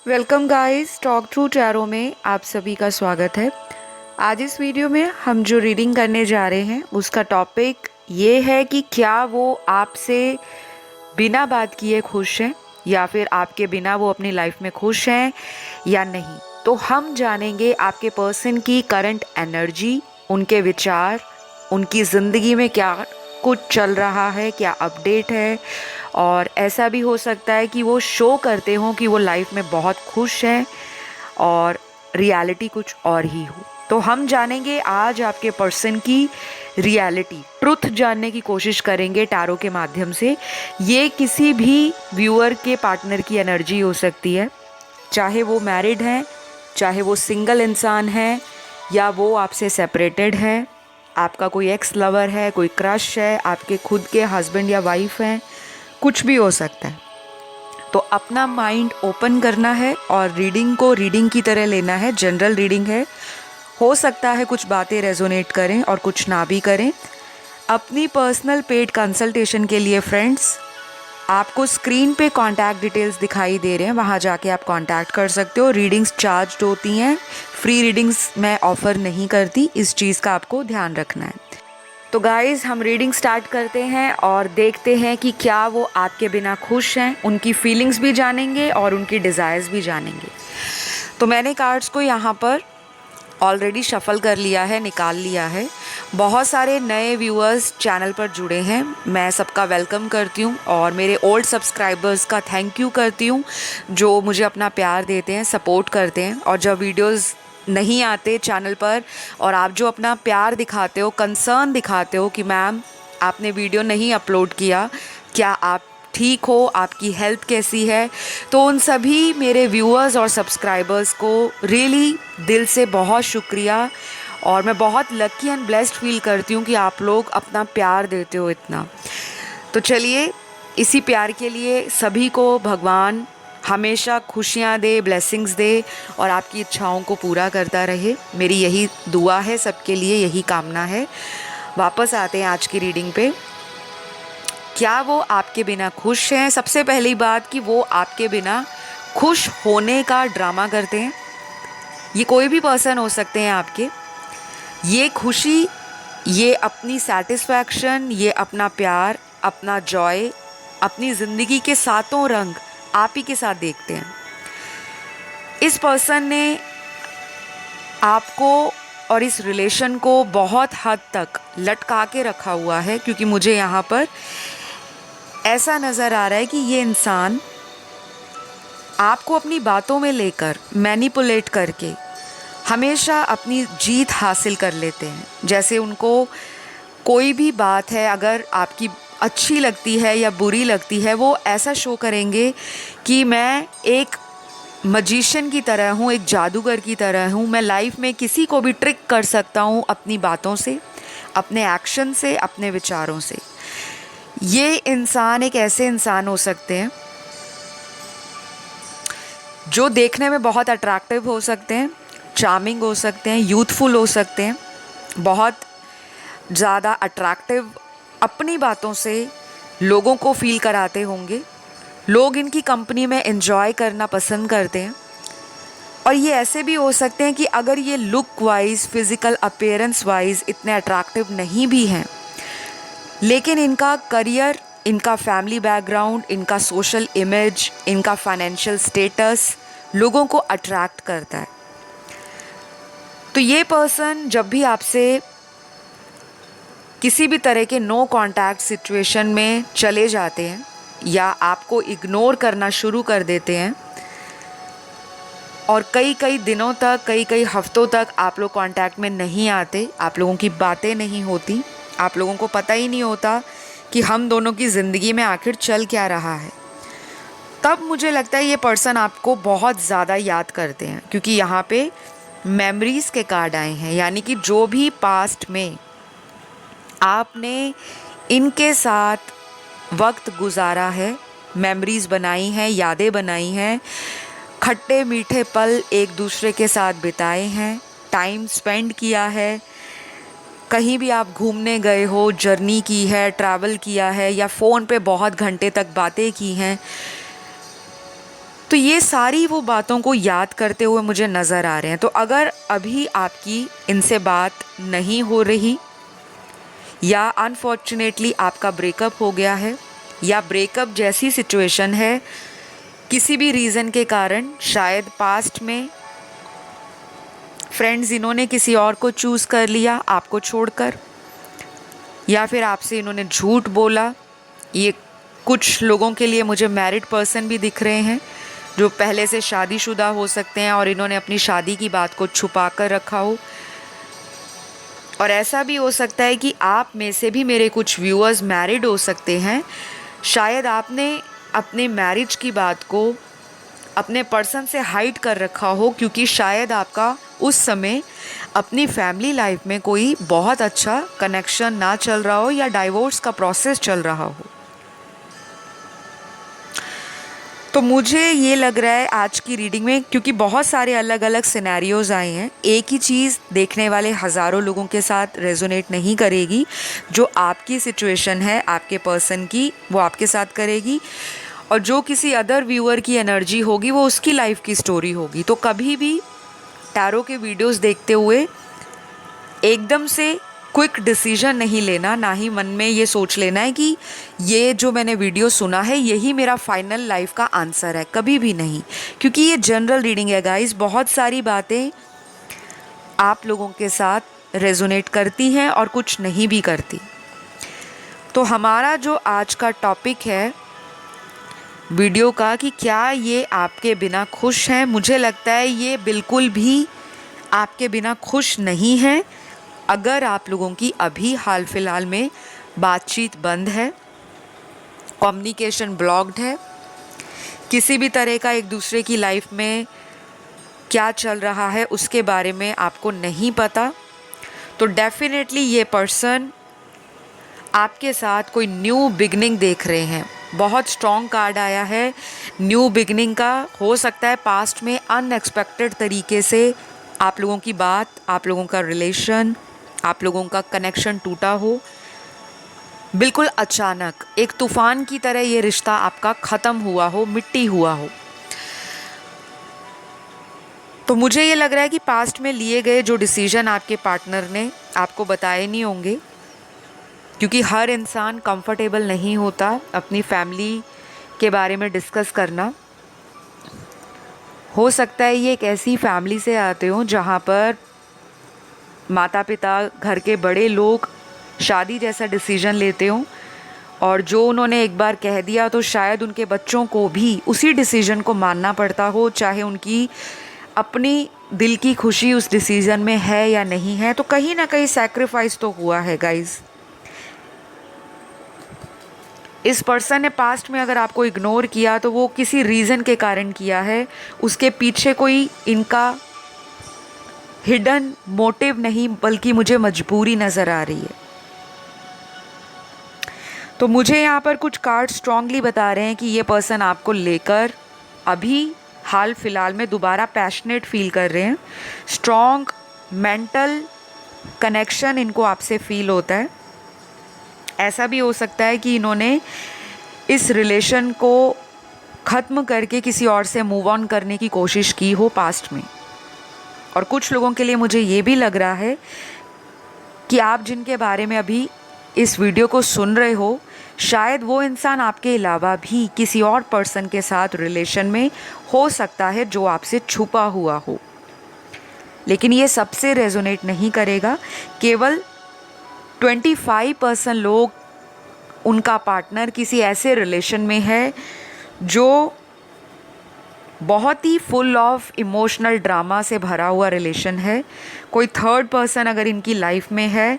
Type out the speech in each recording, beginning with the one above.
Welcome guys, talk through tarot में आप सभी का स्वागत है। आज इस वीडियो में हम जो रीडिंग करने जा रहे हैं उसका टॉपिक ये है कि क्या वो आपसे बिना बात किए खुश हैं या फिर आपके बिना वो अपनी लाइफ में खुश हैं या नहीं। तो हम जानेंगे आपके पर्सन की करंट एनर्जी, उनके विचार, उनकी ज़िंदगी में क्या कुछ चल रहा है, क्या अपडेट है। और ऐसा भी हो सकता है कि वो शो करते हों कि वो लाइफ में बहुत खुश हैं और रियलिटी कुछ और ही हो। तो हम जानेंगे आज आपके पर्सन की रियलिटी, ट्रुथ जानने की कोशिश करेंगे टैरो के माध्यम से। ये किसी भी व्यूअर के पार्टनर की एनर्जी हो सकती है, चाहे वो मैरिड हैं, चाहे वो सिंगल इंसान है, या वो आपसे सेपरेटेड है, आपका कोई एक्स लवर है, कोई क्रश है, आपके खुद के हस्बैंड या वाइफ हैं, कुछ भी हो सकता है। तो अपना माइंड ओपन करना है और रीडिंग को रीडिंग की तरह लेना है। जनरल रीडिंग है, हो सकता है कुछ बातें रेजोनेट करें और कुछ ना भी करें। अपनी पर्सनल पेड कंसल्टेशन के लिए फ्रेंड्स, आपको स्क्रीन पे कांटेक्ट डिटेल्स दिखाई दे रहे हैं, वहाँ जाके आप कांटेक्ट कर सकते हो। रीडिंग्स चार्ज्ड होती हैं, फ्री रीडिंग्स मैं ऑफ़र नहीं करती, इस चीज़ का आपको ध्यान रखना है। तो गाइज़, हम रीडिंग स्टार्ट करते हैं और देखते हैं कि क्या वो आपके बिना खुश हैं। उनकी फीलिंग्स भी जानेंगे और उनकी डिज़ायर्स भी जानेंगे। तो मैंने कार्ड्स को यहाँ पर ऑलरेडी शफल कर लिया है, निकाल लिया है। बहुत सारे नए व्यूअर्स चैनल पर जुड़े हैं, मैं सबका वेलकम करती हूँ और मेरे ओल्ड सब्सक्राइबर्स का थैंक यू करती हूँ जो मुझे अपना प्यार देते हैं, सपोर्ट करते हैं। और जब वीडियोस नहीं आते चैनल पर और आप जो अपना प्यार दिखाते हो, कंसर्न दिखाते हो कि मैम आपने वीडियो नहीं अपलोड किया, क्या आप ठीक हो, आपकी हेल्थ कैसी है, तो उन सभी मेरे व्यूअर्स और सब्सक्राइबर्स को रियली दिल से बहुत शुक्रिया। और मैं बहुत लकी एंड ब्लेस्ड फील करती हूँ कि आप लोग अपना प्यार देते हो इतना। तो चलिए, इसी प्यार के लिए सभी को भगवान हमेशा खुशियाँ दे, ब्लेसिंग्स दे और आपकी इच्छाओं को पूरा करता रहे। मेरी यही दुआ है सबके लिए, यही कामना है। वापस आते हैं आज की रीडिंग पे। क्या वो आपके बिना खुश हैं? सबसे पहली बात कि वो आपके बिना खुश होने का ड्रामा करते हैं। ये कोई भी पर्सन हो सकते हैं आपके। ये खुशी, ये अपनी सेटिस्फैक्शन, ये अपना प्यार, अपना जॉय, अपनी ज़िंदगी के सातों रंग आप ही के साथ देखते हैं। इस पर्सन ने आपको और इस रिलेशन को बहुत हद तक लटका के रखा हुआ है, क्योंकि मुझे यहाँ पर ऐसा नज़र आ रहा है कि ये इंसान आपको अपनी बातों में लेकर मैनिपुलेट करके हमेशा अपनी जीत हासिल कर लेते हैं। जैसे उनको कोई भी बात है, अगर आपकी अच्छी लगती है या बुरी लगती है, वो ऐसा शो करेंगे कि मैं एक मजिशियन की तरह हूँ, एक जादूगर की तरह हूँ, मैं लाइफ में किसी को भी ट्रिक कर सकता हूँ अपनी बातों से, अपने एक्शन से, अपने विचारों से। ये इंसान एक ऐसे इंसान हो सकते हैं जो देखने में बहुत अट्रैक्टिव हो सकते हैं, चार्मिंग हो सकते हैं, यूथफुल हो सकते हैं, बहुत ज़्यादा अट्रैक्टिव अपनी बातों से लोगों को फील कराते होंगे। लोग इनकी कंपनी में एंजॉय करना पसंद करते हैं। और ये ऐसे भी हो सकते हैं कि अगर ये look wise, physical appearance wise इतने अट्रैक्टिव नहीं भी हैं, लेकिन इनका करियर, इनका फैमिली बैकग्राउंड, इनका सोशल इमेज, इनका फाइनेंशियल स्टेटस लोगों को अट्रैक्ट करता है। तो ये पर्सन जब भी आपसे किसी भी तरह के नो कांटेक्ट सिचुएशन में चले जाते हैं या आपको इग्नोर करना शुरू कर देते हैं और कई कई दिनों तक, कई कई हफ्तों तक आप लोग कांटेक्ट में नहीं आते, आप लोगों की बातें नहीं होती, आप लोगों को पता ही नहीं होता कि हम दोनों की ज़िंदगी में आखिर चल क्या रहा है, तब मुझे लगता है ये पर्सन आपको बहुत ज़्यादा याद करते हैं। क्योंकि यहाँ पे मेमोरीज़ के कार्ड आए हैं, यानी कि जो भी पास्ट में आपने इनके साथ वक्त गुजारा है, मेमोरीज़ बनाई हैं, यादें बनाई हैं, खट्टे मीठे पल एक दूसरे के साथ बिताए हैं, टाइम स्पेंड किया है, कहीं भी आप घूमने गए हो, जर्नी की है, ट्रैवल किया है, या फ़ोन पे बहुत घंटे तक बातें की हैं, तो ये सारी वो बातों को याद करते हुए मुझे नज़र आ रहे हैं। तो अगर अभी आपकी इनसे बात नहीं हो रही, या अनफॉर्चुनेटली आपका ब्रेकअप हो गया है, या ब्रेकअप जैसी सिचुएशन है किसी भी रीज़न के कारण, शायद पास्ट में फ्रेंड्स इन्होंने किसी और को चूज़ कर लिया आपको छोड़कर, या फिर आपसे इन्होंने झूठ बोला। ये कुछ लोगों के लिए मुझे मैरिड पर्सन भी दिख रहे हैं जो पहले से शादीशुदा हो सकते हैं और इन्होंने अपनी शादी की बात को छुपा कर रखा हो। और ऐसा भी हो सकता है कि आप में से भी मेरे कुछ व्यूअर्स मैरिड हो सकते हैं। शायद आपने अपने मैरिज की बात को अपने पर्सन से हाइड कर रखा हो, क्योंकि शायद आपका उस समय अपनी फैमिली लाइफ में कोई बहुत अच्छा कनेक्शन ना चल रहा हो या डाइवोर्स का प्रोसेस चल रहा हो। तो मुझे ये लग रहा है आज की रीडिंग में, क्योंकि बहुत सारे अलग अलग सिनेरियोज आए हैं, एक ही चीज़ देखने वाले हज़ारों लोगों के साथ रेजोनेट नहीं करेगी। जो आपकी सिचुएशन है आपके पर्सन की, वो आपके साथ करेगी, और जो किसी अदर व्यूअर की एनर्जी होगी वो उसकी लाइफ की स्टोरी होगी। तो कभी भी टैरो के वीडियोस देखते हुए एकदम से क्विक डिसीजन नहीं लेना, ना ही मन में ये सोच लेना है कि ये जो मैंने वीडियो सुना है यही मेरा फाइनल लाइफ का आंसर है। कभी भी नहीं, क्योंकि ये जनरल रीडिंग है गाइस। बहुत सारी बातें आप लोगों के साथ रेजोनेट करती हैं और कुछ नहीं भी करती। तो हमारा जो आज का टॉपिक है वीडियो का, कि क्या ये आपके बिना खुश हैं, मुझे लगता है ये बिल्कुल भी आपके बिना खुश नहीं है। अगर आप लोगों की अभी हाल फिलहाल में बातचीत बंद है, कम्युनिकेशन ब्लॉक्ड है, किसी भी तरह का एक दूसरे की लाइफ में क्या चल रहा है उसके बारे में आपको नहीं पता, तो डेफिनेटली ये पर्सन आपके साथ कोई न्यू बिगनिंग देख रहे हैं। बहुत स्ट्रॉन्ग कार्ड आया है न्यू बिगनिंग का। हो सकता है पास्ट में अनएक्सपेक्टेड तरीके से आप लोगों की बात, आप लोगों का रिलेशन, आप लोगों का कनेक्शन टूटा हो। बिल्कुल अचानक एक तूफान की तरह ये रिश्ता आपका ख़त्म हुआ हो, मिट्टी हुआ हो। तो मुझे ये लग रहा है कि पास्ट में लिए गए जो डिसीजन आपके पार्टनर ने आपको बताए नहीं होंगे, क्योंकि हर इंसान कंफर्टेबल नहीं होता अपनी फैमिली के बारे में डिस्कस करना। हो सकता है ये एक ऐसी फैमिली से आते हो जहाँ पर माता पिता, घर के बड़े लोग शादी जैसा डिसीजन लेते हो, और जो उन्होंने एक बार कह दिया तो शायद उनके बच्चों को भी उसी डिसीजन को मानना पड़ता हो, चाहे उनकी अपनी दिल की खुशी उस डिसीजन में है या नहीं है। तो कहीं ना कहीं सैक्रिफाइस तो हुआ है गाइस। इस पर्सन ने पास्ट में अगर आपको इग्नोर किया तो वो किसी रीज़न के कारण किया है, उसके पीछे कोई इनका हिडन मोटिव नहीं, बल्कि मुझे मजबूरी नज़र आ रही है। तो मुझे यहाँ पर कुछ कार्ड स्ट्रांगली बता रहे हैं कि ये पर्सन आपको लेकर अभी हाल फिलहाल में दोबारा पैशनेट फील कर रहे हैं। स्ट्रॉन्ग मेंटल कनेक्शन इनको आपसे फील होता है। ऐसा भी हो सकता है कि इन्होंने इस रिलेशन को ख़त्म करके किसी और से मूव ऑन करने की कोशिश की हो पास्ट में। और कुछ लोगों के लिए मुझे ये भी लग रहा है कि आप जिनके बारे में अभी इस वीडियो को सुन रहे हो, शायद वो इंसान आपके अलावा भी किसी और पर्सन के साथ रिलेशन में हो सकता है जो आपसे छुपा हुआ हो, लेकिन ये सबसे रेजोनेट नहीं करेगा। केवल 25% लोग, उनका पार्टनर किसी ऐसे रिलेशन में है जो बहुत ही फुल ऑफ इमोशनल ड्रामा से भरा हुआ रिलेशन है। कोई थर्ड पर्सन अगर इनकी लाइफ में है,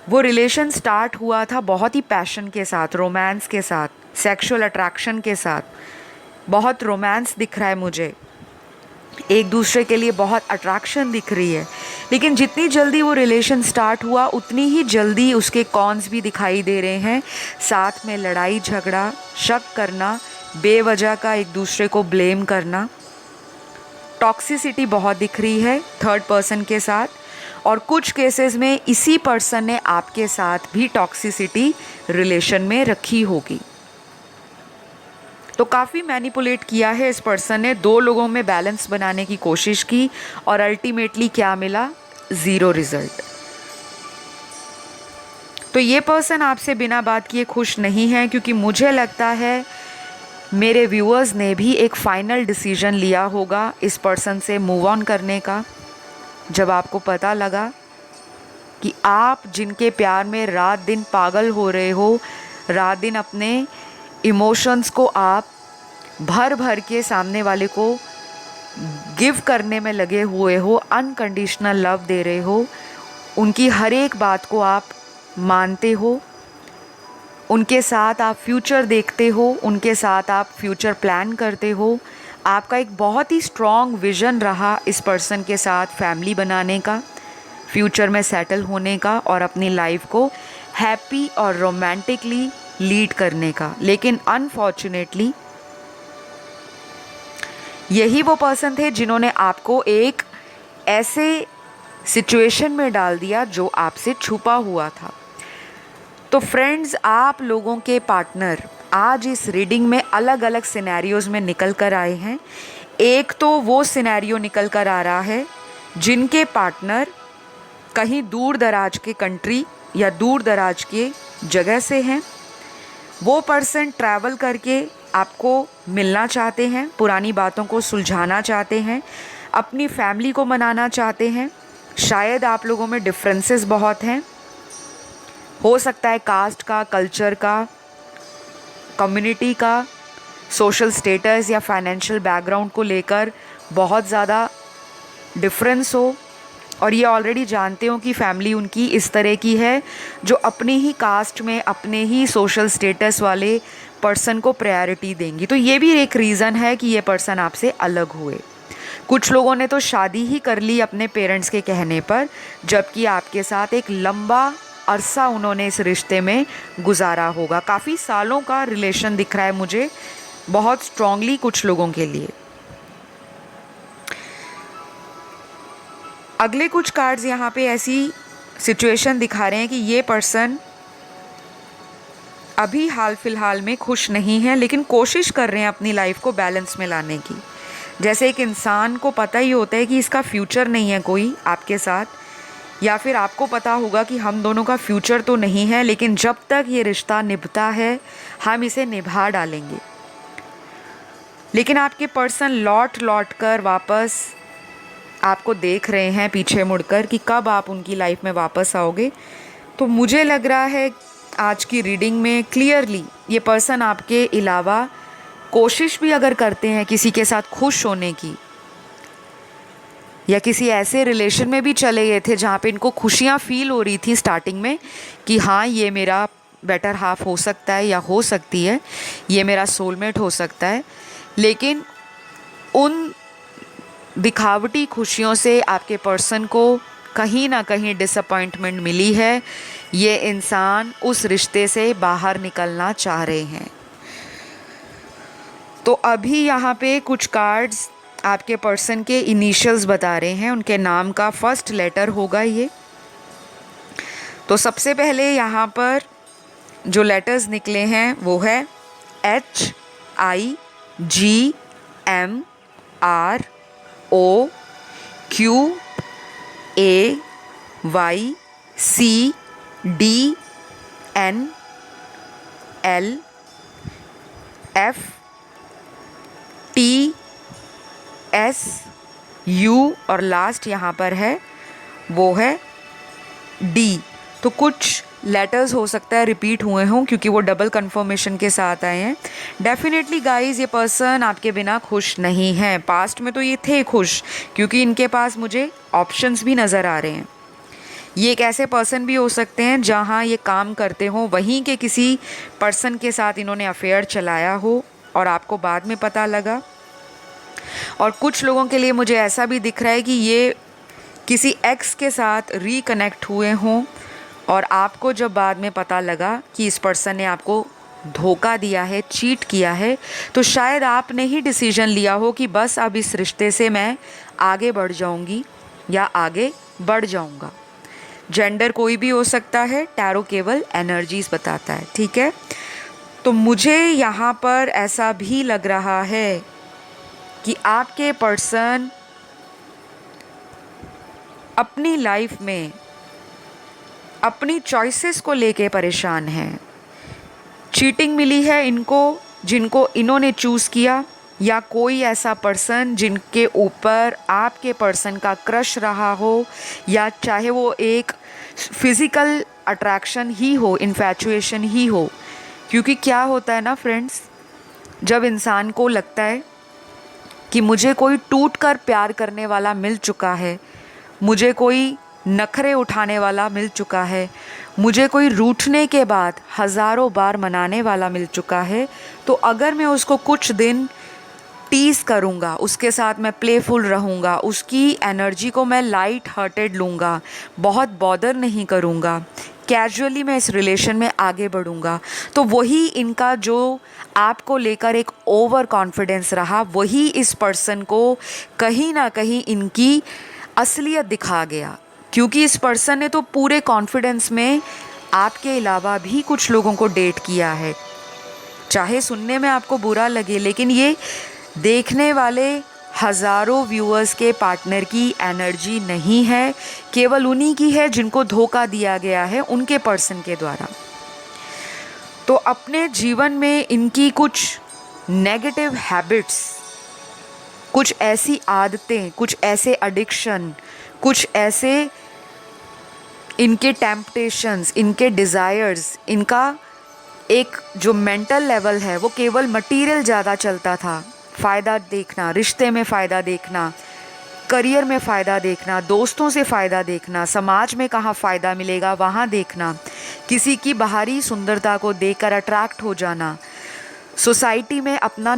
वो रिलेशन स्टार्ट हुआ था बहुत ही पैशन के साथ, रोमांस के साथ, सेक्सुअल अट्रैक्शन के साथ। बहुत रोमांस दिख रहा है मुझे, एक दूसरे के लिए बहुत अट्रैक्शन दिख रही है, लेकिन जितनी जल्दी वो रिलेशन स्टार्ट हुआ उतनी ही जल्दी उसके कॉन्स भी दिखाई दे रहे हैं। साथ में लड़ाई झगड़ा, शक करना, बेवजह का एक दूसरे को ब्लेम करना, टॉक्सिसिटी बहुत दिख रही है थर्ड पर्सन के साथ। और कुछ केसेस में इसी पर्सन ने आपके साथ भी टॉक्सिसिटी रिलेशन में रखी होगी। तो काफ़ी मैनिपुलेट किया है इस पर्सन ने, दो लोगों में बैलेंस बनाने की कोशिश की और अल्टीमेटली क्या मिला, ज़ीरो रिजल्ट। तो ये पर्सन आपसे बिना बात किए खुश नहीं है, क्योंकि मुझे लगता है मेरे व्यूअर्स ने भी एक फाइनल डिसीजन लिया होगा इस पर्सन से मूव ऑन करने का, जब आपको पता लगा कि आप जिनके प्यार में रात दिन पागल हो रहे हो, रात दिन अपने इमोशंस को आप भर भर के सामने वाले को गिव करने में लगे हुए हो, अनकंडीशनल लव दे रहे हो, उनकी हर एक बात को आप मानते हो, उनके साथ आप फ्यूचर देखते हो, उनके साथ आप फ्यूचर प्लान करते हो। आपका एक बहुत ही स्ट्रॉन्ग विज़न रहा इस पर्सन के साथ फैमिली बनाने का, फ्यूचर में सेटल होने का और अपनी लाइफ को हैप्पी और रोमांटिकली लीड करने का। लेकिन अनफॉर्चुनेटली यही वो पर्सन थे जिन्होंने आपको एक ऐसे सिचुएशन में डाल दिया जो आपसे छुपा हुआ था। तो फ्रेंड्स, आप लोगों के पार्टनर आज इस रीडिंग में अलग अलग सिनेरियोज़ में निकल कर आए हैं। एक तो वो सिनेरियो निकल कर आ रहा है जिनके पार्टनर कहीं दूर दराज के कंट्री या दूर दराज के जगह से हैं। वो पर्सन ट्रैवल करके आपको मिलना चाहते हैं, पुरानी बातों को सुलझाना चाहते हैं, अपनी फैमिली को मनाना चाहते हैं। शायद आप लोगों में डिफरेंसेस बहुत हैं, हो सकता है कास्ट का, कल्चर का, कम्युनिटी का, सोशल स्टेटस या फाइनेंशियल बैकग्राउंड को लेकर बहुत ज़्यादा डिफरेंस हो, और ये ऑलरेडी जानते हो कि फैमिली उनकी इस तरह की है जो अपनी ही कास्ट में अपने ही सोशल स्टेटस वाले पर्सन को प्रायोरिटी देंगी। तो ये भी एक रीज़न है कि ये पर्सन आपसे अलग हुए। कुछ लोगों ने तो शादी ही कर ली अपने पेरेंट्स के कहने पर, जबकि आपके साथ एक लंबा अरसा उन्होंने इस रिश्ते में गुजारा होगा। काफ़ी सालों का रिलेशन दिख रहा है मुझे, बहुत स्ट्रांगली कुछ लोगों के लिए। अगले कुछ कार्ड्स यहाँ पे ऐसी सिचुएशन दिखा रहे हैं कि ये पर्सन अभी हाल फिलहाल में खुश नहीं है, लेकिन कोशिश कर रहे हैं अपनी लाइफ को बैलेंस में लाने की। जैसे एक इंसान को पता ही होता है कि इसका फ्यूचर नहीं है कोई आपके साथ, या फिर आपको पता होगा कि हम दोनों का फ्यूचर तो नहीं है, लेकिन जब तक ये रिश्ता निभता है हम इसे निभा डालेंगे। लेकिन आपके पर्सन लौट लौट कर वापस आपको देख रहे हैं पीछे मुड़कर कि कब आप उनकी लाइफ में वापस आओगे। तो मुझे लग रहा है आज की रीडिंग में क्लियरली ये पर्सन आपके अलावा कोशिश भी अगर करते हैं किसी के साथ खुश होने की, या किसी ऐसे रिलेशन में भी चले गए थे जहाँ पे इनको खुशियाँ फील हो रही थी स्टार्टिंग में कि हाँ ये मेरा बेटर हाफ हो सकता है या हो सकती है, ये मेरा सोलमेट हो सकता है, लेकिन उन दिखावटी खुशियों से आपके पर्सन को कहीं ना कहीं डिसअपॉइंटमेंट मिली है। ये इंसान उस रिश्ते से बाहर निकलना चाह रहे हैं। तो अभी यहाँ पे कुछ कार्ड्स आपके पर्सन के इनिशियल्स बता रहे हैं, उनके नाम का फर्स्ट लेटर होगा ये। तो सबसे पहले यहाँ पर जो लेटर्स निकले हैं वो है HIJMROQAYCDNLFTSU और लास्ट यहाँ पर है वो है D। तो कुछ लेटर्स हो सकता है रिपीट हुए हों क्योंकि वो डबल कंफर्मेशन के साथ आए हैं। डेफिनेटली गाइस ये पर्सन आपके बिना खुश नहीं है। पास्ट में तो ये थे खुश क्योंकि इनके पास मुझे ऑप्शंस भी नज़र आ रहे हैं। ये एक ऐसे पर्सन भी हो सकते हैं जहाँ ये काम करते हों वहीं के किसी पर्सन के साथ इन्होंने अफेयर चलाया हो और आपको बाद में पता लगा। और कुछ लोगों के लिए मुझे ऐसा भी दिख रहा है कि ये किसी एक्स के साथ रिकनेक्ट हुए हों और आपको जब बाद में पता लगा कि इस पर्सन ने आपको धोखा दिया है, चीट किया है, तो शायद आपने ही डिसीजन लिया हो कि बस अब इस रिश्ते से मैं आगे बढ़ जाऊंगी या आगे बढ़ जाऊंगा। जेंडर कोई भी हो सकता है, टैरो केवल एनर्जीज बताता है, ठीक है। तो मुझे यहाँ पर ऐसा भी लग रहा है कि आपके पर्सन अपनी लाइफ में अपनी चॉइसेस को लेके परेशान हैं। चीटिंग मिली है इनको, जिनको इन्होंने चूज़ किया, या कोई ऐसा पर्सन जिनके ऊपर आपके पर्सन का क्रश रहा हो, या चाहे वो एक फिज़िकल अट्रैक्शन ही हो, इन्फैचुएशन ही हो। क्योंकि क्या होता है ना फ्रेंड्स, जब इंसान को लगता है कि मुझे कोई टूट कर प्यार करने वाला मिल चुका है, मुझे कोई नखरे उठाने वाला मिल चुका है, मुझे कोई रूठने के बाद हज़ारों बार मनाने वाला मिल चुका है, तो अगर मैं उसको कुछ दिन टीज़ करूँगा, उसके साथ मैं प्लेफुल रहूँगा, उसकी एनर्जी को मैं लाइट हार्टेड लूँगा, बहुत बॉदर नहीं करूँगा, कैजुअली मैं इस रिलेशन में आगे बढ़ूँगा, तो वही इनका जो आपको लेकर एक ओवर कॉन्फिडेंस रहा, वही इस पर्सन को कहीं ना कहीं इनकी असलियत दिखा गया। क्योंकि इस पर्सन ने तो पूरे कॉन्फिडेंस में आपके अलावा भी कुछ लोगों को डेट किया है। चाहे सुनने में आपको बुरा लगे, लेकिन ये देखने वाले हज़ारों व्यूअर्स के पार्टनर की एनर्जी नहीं है, केवल उन्हीं की है जिनको धोखा दिया गया है उनके पर्सन के द्वारा। तो अपने जीवन में इनकी कुछ नेगेटिव हैबिट्स, कुछ ऐसी आदतें, कुछ ऐसे एडिक्शन, कुछ ऐसे इनके टेम्पटेशंस, इनके डिज़ायर्स, इनका एक जो मेंटल लेवल है वो केवल मटेरियल ज़्यादा चलता था। फ़ायदा देखना, रिश्ते में फ़ायदा देखना, करियर में फ़ायदा देखना, दोस्तों से फ़ायदा देखना, समाज में कहाँ फ़ायदा मिलेगा वहाँ देखना, किसी की बाहरी सुंदरता को देखकर अट्रैक्ट हो जाना, सोसाइटी में अपना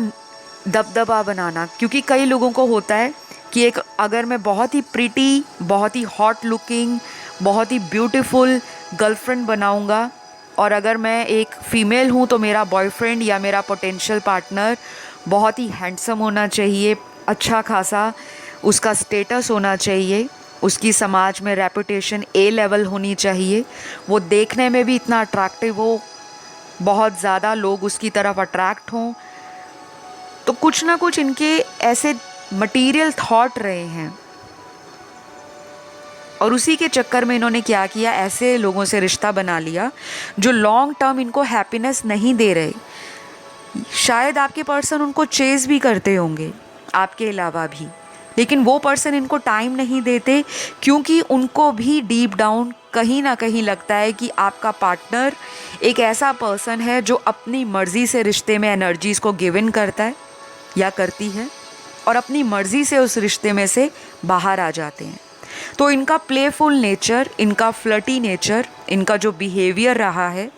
दबदबा बनाना। क्योंकि कई लोगों को होता है कि एक अगर मैं बहुत ही प्रिटी, बहुत ही हॉट लुकिंग, बहुत ही ब्यूटीफुल गर्लफ्रेंड बनाऊंगा, और अगर मैं एक फ़ीमेल हूँ तो मेरा बॉयफ्रेंड या मेरा पोटेंशियल पार्टनर बहुत ही हैंडसम होना चाहिए, अच्छा खासा उसका स्टेटस होना चाहिए, उसकी समाज में रेपुटेशन ए लेवल होनी चाहिए, वो देखने में भी इतना अट्रैक्टिव हो, बहुत ज़्यादा लोग उसकी तरफ अट्रैक्ट हों। तो कुछ ना कुछ इनके ऐसे मटेरियल थॉट रहे हैं, और उसी के चक्कर में इन्होंने क्या किया, ऐसे लोगों से रिश्ता बना लिया जो लॉन्ग टर्म इनको हैप्पीनेस नहीं दे रहे। शायद आपके पर्सन उनको चेज़ भी करते होंगे आपके अलावा भी, लेकिन वो पर्सन इनको टाइम नहीं देते, क्योंकि उनको भी डीप डाउन कहीं ना कहीं लगता है कि आपका पार्टनर एक ऐसा पर्सन है जो अपनी मर्ज़ी से रिश्ते में एनर्जीज़ को गिव इन करता है या करती है, और अपनी मर्ज़ी से उस रिश्ते में से बाहर आ जाते हैं। तो इनका प्लेफुल नेचर, इनका फ्लर्टी नेचर, इनका जो बिहेवियर रहा है,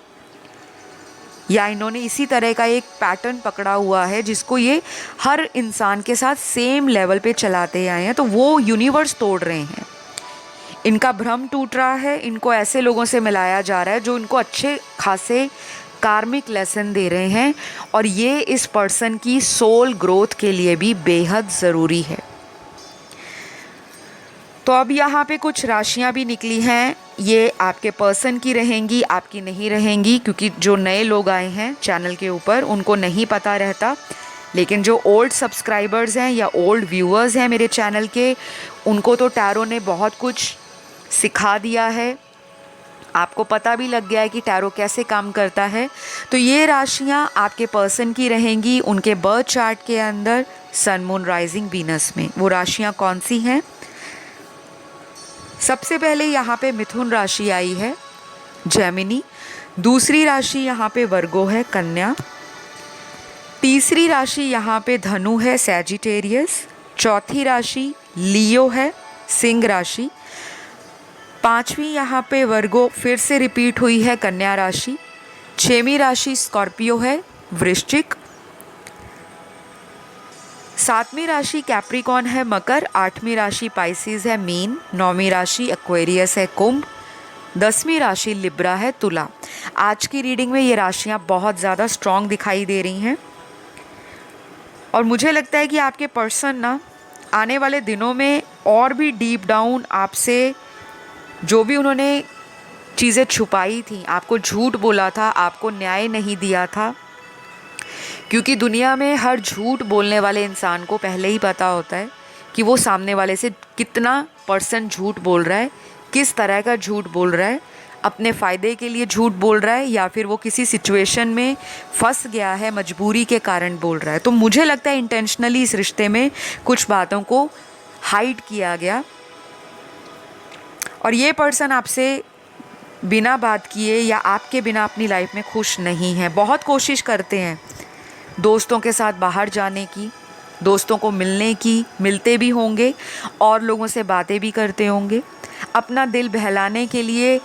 या इन्होंने इसी तरह का एक पैटर्न पकड़ा हुआ है जिसको ये हर इंसान के साथ सेम लेवल पे चलाते आए हैं, तो वो यूनिवर्स तोड़ रहे हैं। इनका भ्रम टूट रहा है, इनको ऐसे लोगों से मिलाया जा रहा है जो इनको अच्छे खासे कार्मिक लेसन दे रहे हैं, और ये इस पर्सन की सोल ग्रोथ के लिए भी बेहद ज़रूरी है। तो अब यहाँ पे कुछ राशियाँ भी निकली हैं, ये आपके पर्सन की रहेंगी, आपकी नहीं रहेंगी, क्योंकि जो नए लोग आए हैं चैनल के ऊपर उनको नहीं पता रहता, लेकिन जो ओल्ड सब्सक्राइबर्स हैं या ओल्ड व्यूअर्स हैं मेरे चैनल के, उनको तो टैरो ने बहुत कुछ सिखा दिया है, आपको पता भी लग गया है कि टैरो कैसे काम करता है। तो ये राशियाँ आपके पर्सन की रहेंगी उनके बर्थ चार्ट के अंदर, सन मून राइजिंग वीनस में। वो राशियाँ कौन सी हैं? सबसे पहले यहाँ पे मिथुन राशि आई है, जेमिनी। दूसरी राशि यहाँ पे वर्गो है, कन्या। तीसरी राशि यहाँ पे धनु है, सैजिटेरियस। चौथी राशि लियो है, सिंह राशि। पांचवी यहाँ पे वर्गो फिर से रिपीट हुई है, कन्या राशि। छठवीं राशि स्कॉर्पियो है, वृश्चिक। सातवीं राशि कैप्रिकॉन है, मकर। आठवीं राशि पाइसिस है, मीन। नौवीं राशि एक्वेरियस है, कुंभ। 10वीं राशि लिब्रा है, तुला। आज की रीडिंग में ये राशियाँ बहुत ज़्यादा स्ट्रॉन्ग दिखाई दे रही हैं, और मुझे लगता है कि आपके पर्सन ना आने वाले दिनों में और भी डीप डाउन आपसे जो भी उन्होंने चीज़ें छुपाई थी, आपको झूठ बोला था, आपको न्याय नहीं दिया था, क्योंकि दुनिया में हर झूठ बोलने वाले इंसान को पहले ही पता होता है कि वो सामने वाले से कितना % झूठ बोल रहा है, किस तरह का झूठ बोल रहा है, अपने फ़ायदे के लिए झूठ बोल रहा है या फिर वो किसी सिचुएशन में फंस गया है, मजबूरी के कारण बोल रहा है। तो मुझे लगता है इंटेंशनली इस रिश्ते में कुछ बातों को हाइड किया गया और ये पर्सन आपसे बिना बात किए या आपके बिना अपनी लाइफ में खुश नहीं है। बहुत कोशिश करते हैं दोस्तों के साथ बाहर जाने की, दोस्तों को मिलने की, मिलते भी होंगे और लोगों से बातें भी करते होंगे। अपना दिल बहलाने के लिए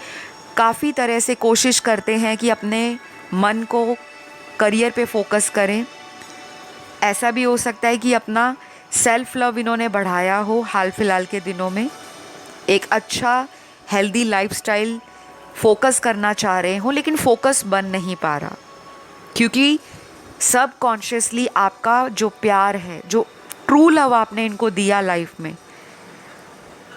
काफ़ी तरह से कोशिश करते हैं कि अपने मन को करियर पे फोकस करें। ऐसा भी हो सकता है कि अपना सेल्फ लव इन्होंने बढ़ाया हो हाल फिलहाल के दिनों में, एक अच्छा हेल्दी लाइफस्टाइल फोकस करना चाह रहे हो, लेकिन फोकस बन नहीं पा रहा क्योंकि सब कॉन्शियसली आपका जो प्यार है, जो ट्रू लव आपने इनको दिया लाइफ में,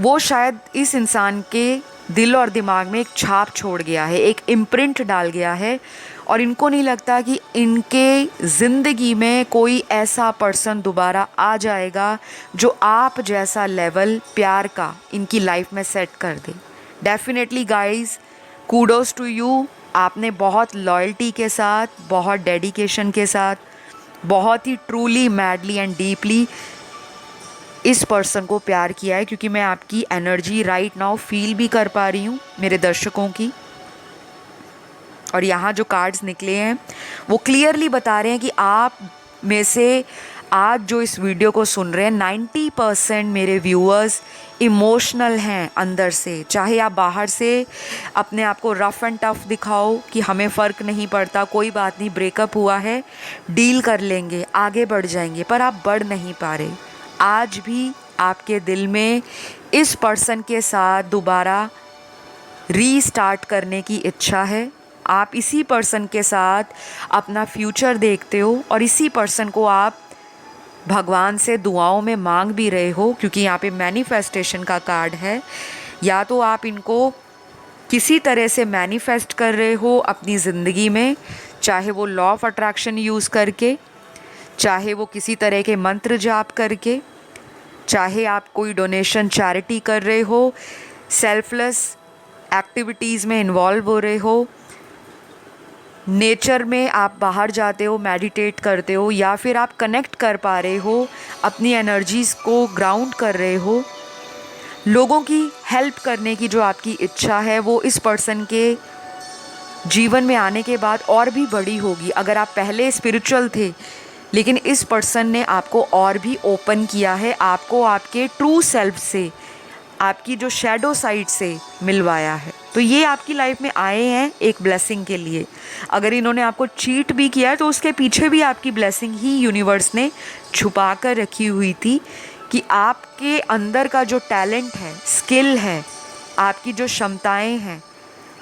वो शायद इस इंसान के दिल और दिमाग में एक छाप छोड़ गया है, एक इम्प्रिंट डाल गया है और इनको नहीं लगता कि इनके ज़िंदगी में कोई ऐसा पर्सन दोबारा आ जाएगा जो आप जैसा लेवल प्यार का इनकी लाइफ में सेट कर दे। Definitely guys, kudos to you. आपने बहुत लॉयल्टी के साथ, बहुत डेडिकेशन के साथ, बहुत ही ट्रूली, मैडली एंड डीपली इस पर्सन को प्यार किया है, क्योंकि मैं आपकी एनर्जी राइट नाउ फील भी कर पा रही हूँ मेरे दर्शकों की। और यहाँ जो कार्ड्स निकले हैं वो क्लियरली बता रहे हैं कि आप में से आज जो इस वीडियो को सुन रहे हैं 90% मेरे व्यूअर्स इमोशनल हैं अंदर से। चाहे आप बाहर से अपने आप को रफ़ एंड टफ दिखाओ कि हमें फ़र्क नहीं पड़ता, कोई बात नहीं, ब्रेकअप हुआ है, डील कर लेंगे, आगे बढ़ जाएंगे, पर आप बढ़ नहीं पा रहे। आज भी आपके दिल में इस पर्सन के साथ दोबारा रीस्टार्ट करने की इच्छा है। आप इसी पर्सन के साथ अपना फ्यूचर देखते हो और इसी पर्सन को आप भगवान से दुआओं में मांग भी रहे हो, क्योंकि यहाँ पे मैनिफेस्टेशन का कार्ड है। या तो आप इनको किसी तरह से मैनिफेस्ट कर रहे हो अपनी ज़िंदगी में, चाहे वो लॉ ऑफ अट्रैक्शन यूज़ करके, चाहे वो किसी तरह के मंत्र जाप करके, चाहे आप कोई डोनेशन चैरिटी कर रहे हो, सेल्फलेस एक्टिविटीज़ में इन्वॉल्व हो रहे हो, नेचर में आप बाहर जाते हो, मेडिटेट करते हो, या फिर आप कनेक्ट कर पा रहे हो, अपनी एनर्जीज़ को ग्राउंड कर रहे हो। लोगों की हेल्प करने की जो आपकी इच्छा है वो इस पर्सन के जीवन में आने के बाद और भी बड़ी होगी। अगर आप पहले स्पिरिचुअल थे, लेकिन इस पर्सन ने आपको और भी ओपन किया है, आपको आपके ट्रू सेल्फ से, आपकी जो शैडो साइड से मिलवाया है। तो ये आपकी लाइफ में आए हैं एक ब्लेसिंग के लिए। अगर इन्होंने आपको चीट भी किया है तो उसके पीछे भी आपकी ब्लेसिंग ही यूनिवर्स ने छुपा कर रखी हुई थी, कि आपके अंदर का जो टैलेंट है, स्किल है, आपकी जो क्षमताएं हैं,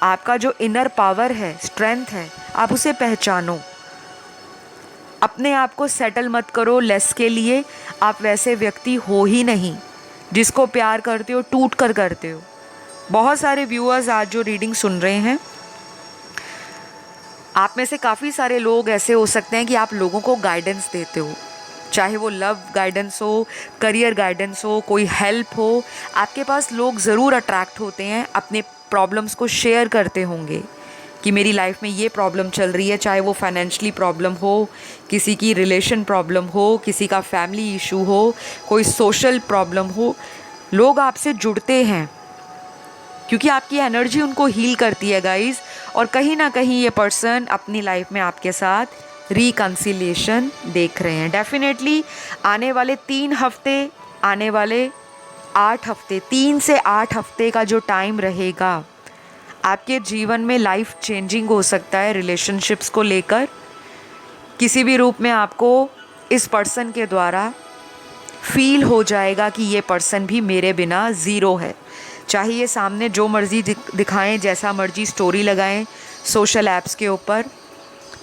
आपका जो इनर पावर है, स्ट्रेंथ है, आप उसे पहचानो। अपने आप को सेटल मत करो लेस के लिए। आप वैसे व्यक्ति हो ही नहीं, जिसको प्यार करते हो टूट कर करते हो। बहुत सारे व्यूअर्स आज जो रीडिंग सुन रहे हैं, आप में से काफ़ी सारे लोग ऐसे हो सकते हैं कि आप लोगों को गाइडेंस देते हो, चाहे वो लव गाइडेंस हो, करियर गाइडेंस हो, कोई हेल्प हो। आपके पास लोग ज़रूर अट्रैक्ट होते हैं, अपने प्रॉब्लम्स को शेयर करते होंगे कि मेरी लाइफ में ये प्रॉब्लम चल रही है, चाहे वो फाइनेंशियली प्रॉब्लम हो, किसी की रिलेशन प्रॉब्लम हो, किसी का फैमिली इशू हो, कोई सोशल प्रॉब्लम हो। लोग आपसे जुड़ते हैं क्योंकि आपकी एनर्जी उनको हील करती है गाइस। और कहीं ना कहीं ये पर्सन अपनी लाइफ में आपके साथ रिकन्सिलिएशन देख रहे हैं। डेफिनेटली आने वाले 3 हफ्ते, आने वाले 8 हफ्ते, 3 से 8 हफ्ते का जो टाइम रहेगा, आपके जीवन में लाइफ चेंजिंग हो सकता है। रिलेशनशिप्स को लेकर किसी भी रूप में आपको इस पर्सन के द्वारा फील हो जाएगा कि ये पर्सन भी मेरे बिना ज़ीरो है। चाहे ये सामने जो मर्ज़ी दिखाएं, जैसा मर्ज़ी स्टोरी लगाएं, सोशल ऐप्स के ऊपर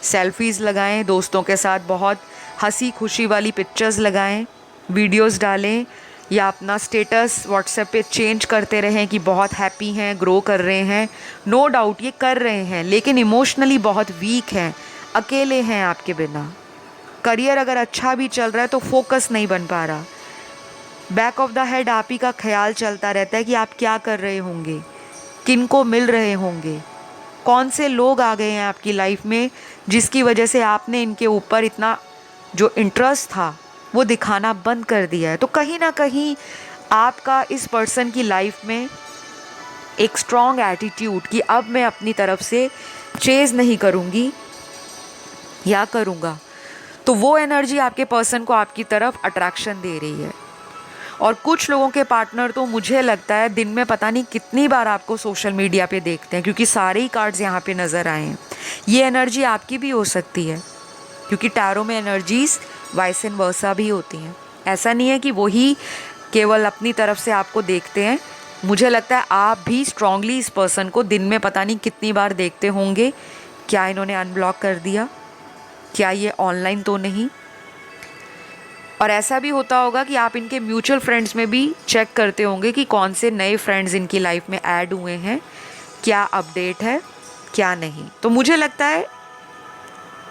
सेल्फीज़ लगाएं, दोस्तों के साथ बहुत हंसी खुशी वाली पिक्चर्स लगाएं, वीडियोस डालें, या अपना स्टेटस व्हाट्सएप पे चेंज करते रहें कि बहुत हैप्पी हैं, ग्रो कर रहे हैं। नो डाउट ये कर रहे हैं, लेकिन इमोशनली बहुत वीक हैं, अकेले हैं आपके बिना। करियर अगर अच्छा भी चल रहा है तो फोकस नहीं बन पा रहा। बैक ऑफ द हेड आप ही का ख्याल चलता रहता है कि आप क्या कर रहे होंगे, किन को मिल रहे होंगे, कौन से लोग आ गए हैं आपकी लाइफ में जिसकी वजह से आपने इनके ऊपर इतना जो इंटरेस्ट था वो दिखाना बंद कर दिया है। तो कहीं ना कहीं आपका इस पर्सन की लाइफ में एक स्ट्रॉन्ग एटीट्यूड कि अब मैं अपनी तरफ से चेज़ नहीं करूँगी या करूँगा, तो वो एनर्जी आपके पर्सन को आपकी तरफ अट्रैक्शन दे रही है। और कुछ लोगों के पार्टनर तो मुझे लगता है दिन में पता नहीं कितनी बार आपको सोशल मीडिया पे देखते हैं, क्योंकि सारे ही कार्ड्स यहाँ पे नज़र आए हैं। ये एनर्जी आपकी भी हो सकती है, क्योंकि टैरो में एनर्जीज वाइस एंड वर्सा भी होती हैं। ऐसा नहीं है कि वही केवल अपनी तरफ से आपको देखते हैं। मुझे लगता है आप भी स्ट्रांगली इस पर्सन को दिन में पता नहीं कितनी बार देखते होंगे। क्या इन्होंने अनब्लॉक कर दिया, क्या ये ऑनलाइन तो नहीं। और ऐसा भी होता होगा कि आप इनके म्यूचुअल फ्रेंड्स में भी चेक करते होंगे कि कौन से नए फ्रेंड्स इनकी लाइफ में ऐड हुए हैं, क्या अपडेट है क्या नहीं। तो मुझे लगता है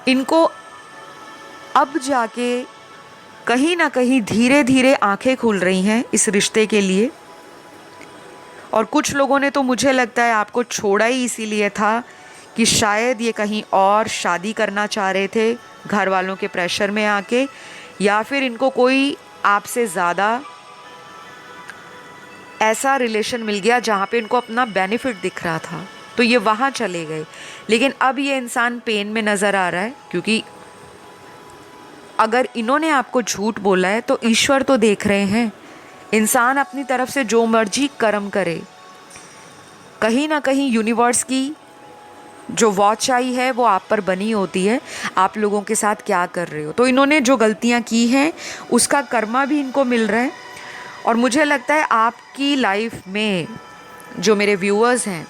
इनको अब जाके कहीं ना कहीं धीरे धीरे आंखें खुल रही हैं इस रिश्ते के लिए। और कुछ लोगों ने तो मुझे लगता है आपको छोड़ा ही इसीलिए था कि शायद ये कहीं और शादी करना चाह रहे थे घर वालों के प्रेशर में आके, या फिर इनको कोई आपसे ज़्यादा ऐसा रिलेशन मिल गया जहाँ पे इनको अपना बेनिफिट दिख रहा था, तो ये वहाँ चले गए। लेकिन अब ये इंसान पेन में नज़र आ रहा है, क्योंकि अगर इन्होंने आपको झूठ बोला है तो ईश्वर तो देख रहे हैं। इंसान अपनी तरफ से जो मर्जी कर्म करे, कहीं ना कहीं यूनिवर्स की जो वॉच आई है वो आप पर बनी होती है, आप लोगों के साथ क्या कर रहे हो। तो इन्होंने जो गलतियां की हैं उसका कर्मा भी इनको मिल रहा है। और मुझे लगता है आपकी लाइफ में जो मेरे व्यूअर्स हैं,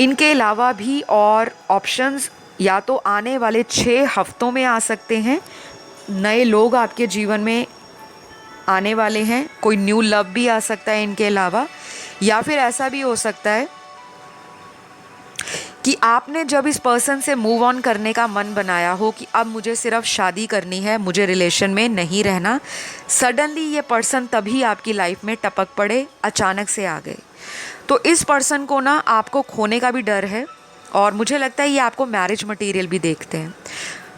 इनके अलावा भी और ऑप्शंस या तो आने वाले 6 हफ्तों में आ सकते हैं। नए लोग आपके जीवन में आने वाले हैं, कोई न्यू लव भी आ सकता है इनके अलावा। या फिर ऐसा भी हो सकता है कि आपने जब इस पर्सन से मूव ऑन करने का मन बनाया हो कि अब मुझे सिर्फ शादी करनी है, मुझे रिलेशन में नहीं रहना, सडनली ये पर्सन तभी आपकी लाइफ में टपक पड़े, अचानक से आ गए। तो इस पर्सन को ना आपको खोने का भी डर है, और मुझे लगता है ये आपको मैरिज मटेरियल भी देखते हैं।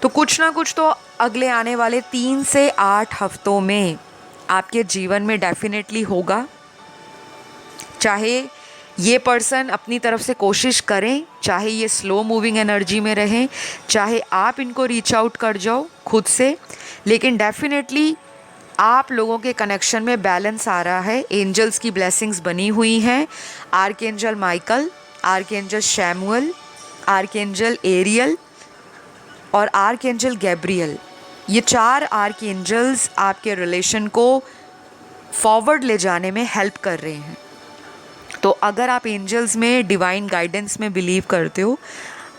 तो कुछ ना कुछ तो अगले आने वाले 3 से 8 हफ्तों में आपके जीवन में डेफिनेटली होगा। चाहे ये पर्सन अपनी तरफ से कोशिश करें, चाहे ये स्लो मूविंग एनर्जी में रहें, चाहे आप इनको रीच आउट कर जाओ खुद से, लेकिन डेफिनेटली आप लोगों के कनेक्शन में बैलेंस आ रहा है। एंजल्स की ब्लेसिंग्स बनी हुई हैं। Archangel Michael, archangel Samuel, archangel Ariel और आर्कएंजल गैब्रियल, ये 4 आर्कएंजल्स आपके रिलेशन को फॉरवर्ड ले जाने में हेल्प कर रहे हैं। तो अगर आप एंजल्स में, डिवाइन गाइडेंस में बिलीव करते हो,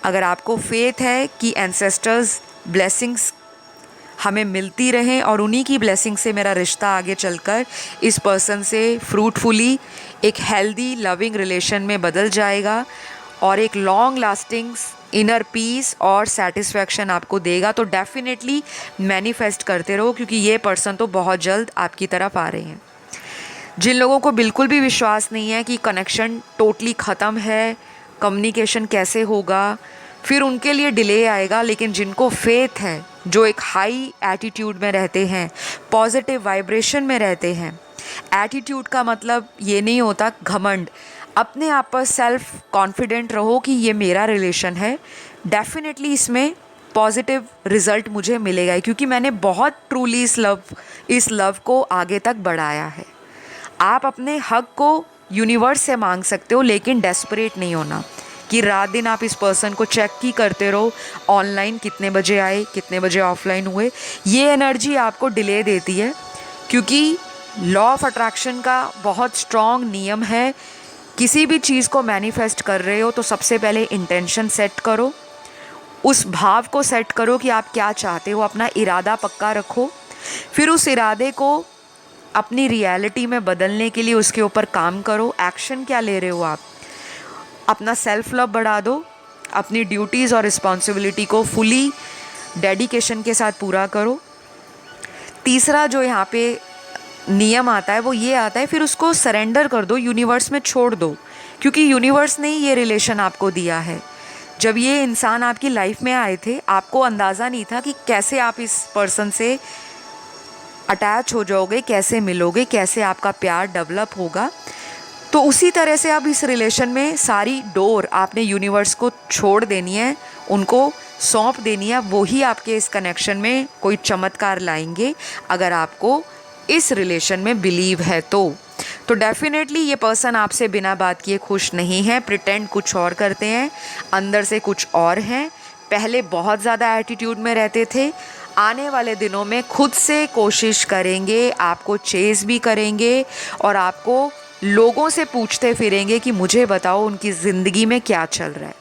अगर आपको फेथ है कि एंसेस्टर्स ब्लेसिंग्स हमें मिलती रहें और उन्हीं की ब्लेसिंग से मेरा रिश्ता आगे चलकर इस पर्सन से फ्रूटफुली एक हेल्दी लविंग रिलेशन में बदल जाएगा और एक लॉन्ग लास्टिंग इनर पीस और सेटिस्फैक्शन आपको देगा, तो डेफिनेटली मैनिफेस्ट करते रहो, क्योंकि ये पर्सन तो बहुत जल्द आपकी तरफ आ रहे हैं। जिन लोगों को बिल्कुल भी विश्वास नहीं है कि कनेक्शन टोटली ख़त्म है, कम्युनिकेशन कैसे होगा, फिर उनके लिए डिले आएगा। लेकिन जिनको फेथ है, जो एक हाई एटीट्यूड में रहते हैं, पॉजिटिव वाइब्रेशन में रहते हैं, एटीट्यूड का मतलब ये नहीं होता घमंड, अपने आप पर सेल्फ कॉन्फिडेंट रहो कि ये मेरा रिलेशन है, डेफिनेटली इसमें पॉजिटिव रिज़ल्ट मुझे मिलेगा, क्योंकि मैंने बहुत ट्रूली इस लव को आगे तक बढ़ाया है। आप अपने हक को यूनिवर्स से मांग सकते हो, लेकिन डेस्परेट नहीं होना कि रात दिन आप इस पर्सन को चेक ही करते रहो, ऑनलाइन कितने बजे आए, कितने बजे ऑफलाइन हुए। ये एनर्जी आपको डिले देती है, क्योंकि लॉ ऑफ अट्रैक्शन का बहुत स्ट्रॉन्ग नियम है। किसी भी चीज़ को मैनिफेस्ट कर रहे हो तो सबसे पहले इंटेंशन सेट करो, उस भाव को सेट करो कि आप क्या चाहते हो, अपना इरादा पक्का रखो, फिर उस इरादे को अपनी रियलिटी में बदलने के लिए उसके ऊपर काम करो। एक्शन क्या ले रहे हो आप, अपना सेल्फ लव बढ़ा दो, अपनी ड्यूटीज़ और रिस्पॉन्सिबिलिटी को फुली डेडिकेशन के साथ पूरा करो, तीसरा जो यहाँ पे नियम आता है वो ये आता है, फिर उसको सरेंडर कर दो, यूनिवर्स में छोड़ दो, क्योंकि यूनिवर्स ने ये रिलेशन आपको दिया है। जब ये इंसान आपकी लाइफ में आए थे, आपको अंदाज़ा नहीं था कि कैसे आप इस पर्सन से अटैच हो जाओगे, कैसे मिलोगे, कैसे आपका प्यार डेवलप होगा। तो उसी तरह से अब इस रिलेशन में सारी डोर आपने यूनिवर्स को छोड़ देनी है, उनको सौंप देनी है। वो ही आपके इस कनेक्शन में कोई चमत्कार लाएंगे, अगर आपको इस रिलेशन में बिलीव है तो डेफिनेटली ये पर्सन आपसे बिना बात किए खुश नहीं है, प्रिटेंड कुछ और करते हैं, अंदर से कुछ और हैं। पहले बहुत ज़्यादा एटीट्यूड में रहते थे, आने वाले दिनों में खुद से कोशिश करेंगे, आपको चेज़ भी करेंगे और आपको लोगों से पूछते फिरेंगे कि मुझे बताओ उनकी ज़िंदगी में क्या चल रहा है।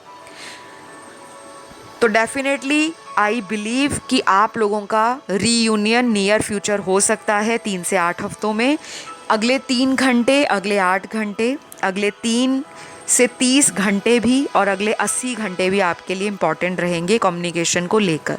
तो डेफिनेटली आई बिलीव कि आप लोगों का रीयूनियन नियर फ्यूचर हो सकता है 3 से 8 हफ्तों में। अगले 3 घंटे, अगले 8 घंटे, अगले 3 से 30 घंटे भी और अगले 80 घंटे भी आपके लिए इम्पॉर्टेंट रहेंगे कम्युनिकेशन को लेकर।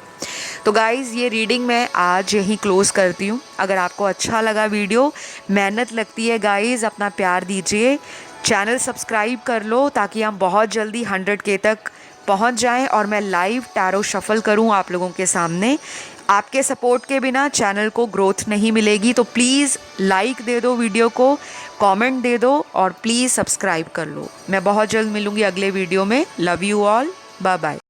तो गाइज़, ये रीडिंग मैं आज यहीं क्लोज़ करती हूँ। अगर आपको अच्छा लगा वीडियो, मेहनत लगती है गाइज़, अपना प्यार दीजिए, चैनल सब्सक्राइब कर लो ताकि हम बहुत जल्दी 100K तक पहुँच जाएं और मैं लाइव टैरो शफल करूँ आप लोगों के सामने। आपके सपोर्ट के बिना चैनल को ग्रोथ नहीं मिलेगी, तो प्लीज़ लाइक दे दो वीडियो को, कमेंट दे दो और प्लीज़ सब्सक्राइब कर लो। मैं बहुत जल्द मिलूँगी अगले वीडियो में। Love you all, bye bye.